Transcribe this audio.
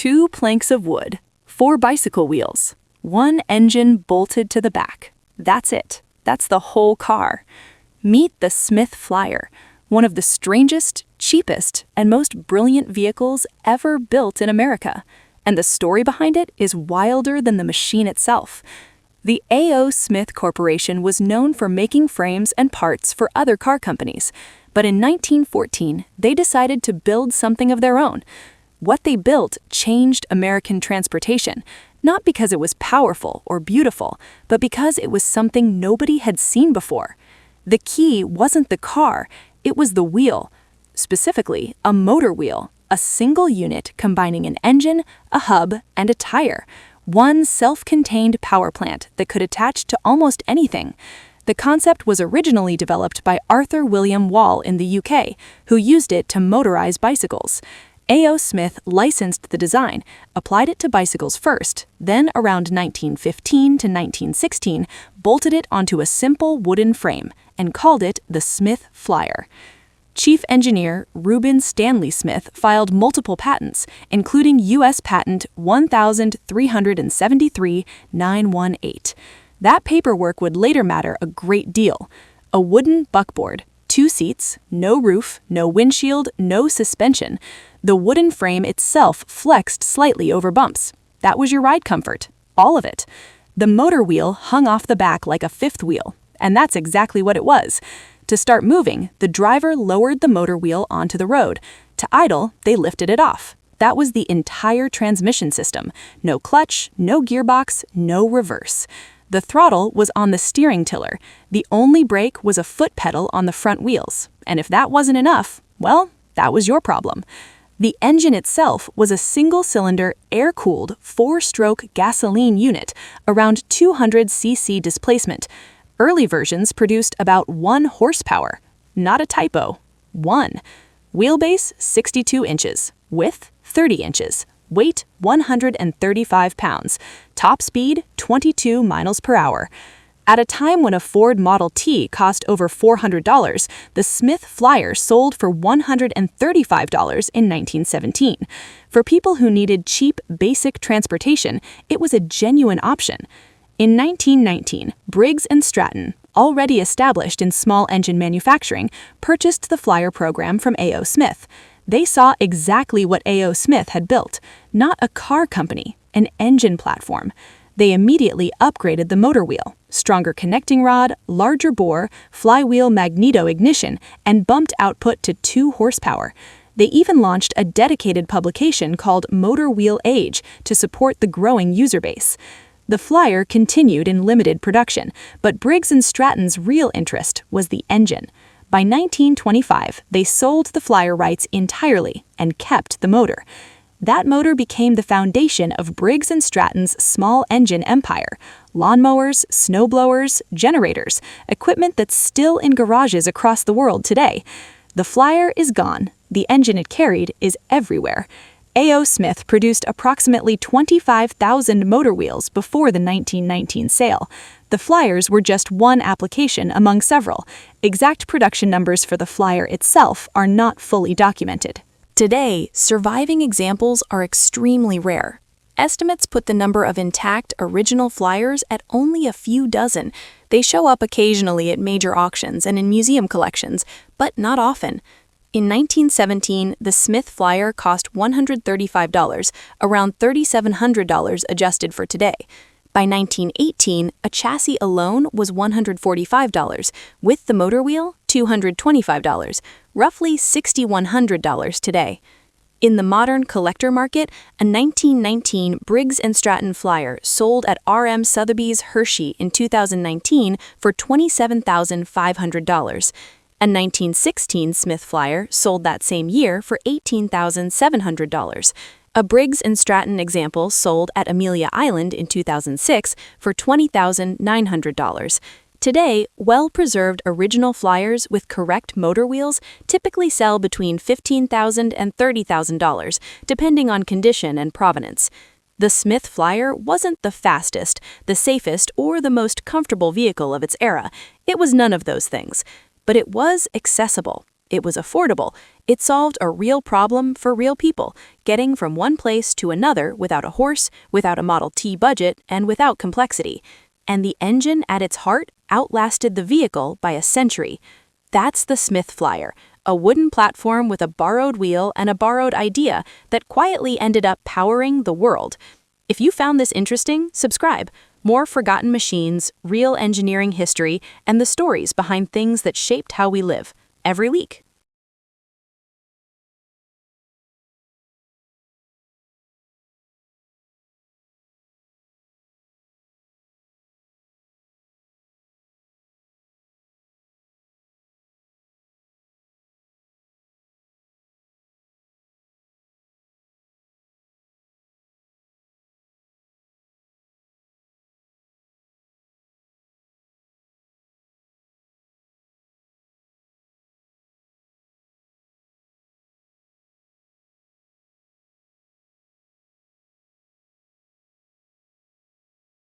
2 planks of wood, 4 bicycle wheels, 1 engine bolted to the back. That's it. That's the whole car. Meet the Smith Flyer, one of the strangest, cheapest, and most brilliant vehicles ever built in America. And the story behind it is wilder than the machine itself. The A.O. Smith Corporation was known for making frames and parts for other car companies, but in 1914, they decided to build something of their own. What they built changed American transportation, not because it was powerful or beautiful, but because it was something nobody had seen before. The key wasn't the car, it was the wheel. Specifically, a motor wheel, a single unit combining an engine, a hub, and a tire. One self-contained power plant that could attach to almost anything. The concept was originally developed by Arthur William Wall in the UK, who used it to motorize bicycles. A.O. Smith licensed the design, applied it to bicycles first, then around 1915 to 1916, bolted it onto a simple wooden frame and called it the Smith Flyer. Chief engineer Reuben Stanley Smith filed multiple patents, including U.S. Patent 1373918. That paperwork would later matter a great deal. A wooden buckboard, 2 seats, no roof, no windshield, no suspension. The wooden frame itself flexed slightly over bumps. That was your ride comfort, all of it. The motor wheel hung off the back like a fifth wheel, and that's exactly what it was. To start moving, the driver lowered the motor wheel onto the road. To idle, they lifted it off. That was the entire transmission system. No clutch, no gearbox, no reverse. The throttle was on the steering tiller. The only brake was a foot pedal on the front wheels. And if that wasn't enough, well, that was your problem. The engine itself was a single-cylinder, air-cooled, 4-stroke gasoline unit, around 200 cc displacement. Early versions produced about 1 horsepower. Not a typo. 1. Wheelbase 62 inches. Width 30 inches. Weight 135 pounds. Top speed 22 miles per hour. At a time when a Ford Model T cost over $400, the Smith Flyer sold for $135 in 1917. For people who needed cheap, basic transportation, it was a genuine option. In 1919, Briggs and Stratton, already established in small engine manufacturing, purchased the Flyer program from A.O. Smith. They saw exactly what A.O. Smith had built, not a car company, an engine platform. They immediately upgraded the motor wheel, stronger connecting rod, larger bore, flywheel magneto ignition, and bumped output to 2 horsepower. They even launched a dedicated publication called Motor Wheel Age to support the growing user base. The Flyer continued in limited production, but Briggs and Stratton's real interest was the engine. By 1925, they sold the Flyer rights entirely and kept the motor. That motor became the foundation of Briggs and Stratton's small engine empire. Lawnmowers, snowblowers, generators, equipment that's still in garages across the world today. The Flyer is gone. The engine it carried is everywhere. A.O. Smith produced approximately 25,000 motor wheels before the 1919 sale. The Flyers were just one application among several. Exact production numbers for the Flyer itself are not fully documented. Today, surviving examples are extremely rare. Estimates put the number of intact original Flyers at only a few dozen. They show up occasionally at major auctions and in museum collections, but not often. In 1917, the Smith Flyer cost $135, around $3,700 adjusted for today. By 1918, a chassis alone was $145, with the motor wheel, $225, roughly $6,100 today. In the modern collector market, a 1919 Briggs and Stratton Flyer sold at R.M. Sotheby's Hershey in 2019 for $27,500. A 1916 Smith Flyer sold that same year for $18,700. A Briggs and Stratton example sold at Amelia Island in 2006 for $20,900. Today, well-preserved original Flyers with correct motor wheels typically sell between $15,000 and $30,000, depending on condition and provenance. The Smith Flyer wasn't the fastest, the safest, or the most comfortable vehicle of its era. It was none of those things. But it was accessible, it was affordable, It solved a real problem for real people, getting from one place to another without a horse, without a Model T budget, and without complexity. And the engine at its heart outlasted the vehicle by a century. That's the Smith Flyer, a wooden platform with a borrowed wheel and a borrowed idea that quietly ended up powering the world. If you found this interesting, subscribe. More forgotten machines, real engineering history, and the stories behind things that shaped how we live, every week.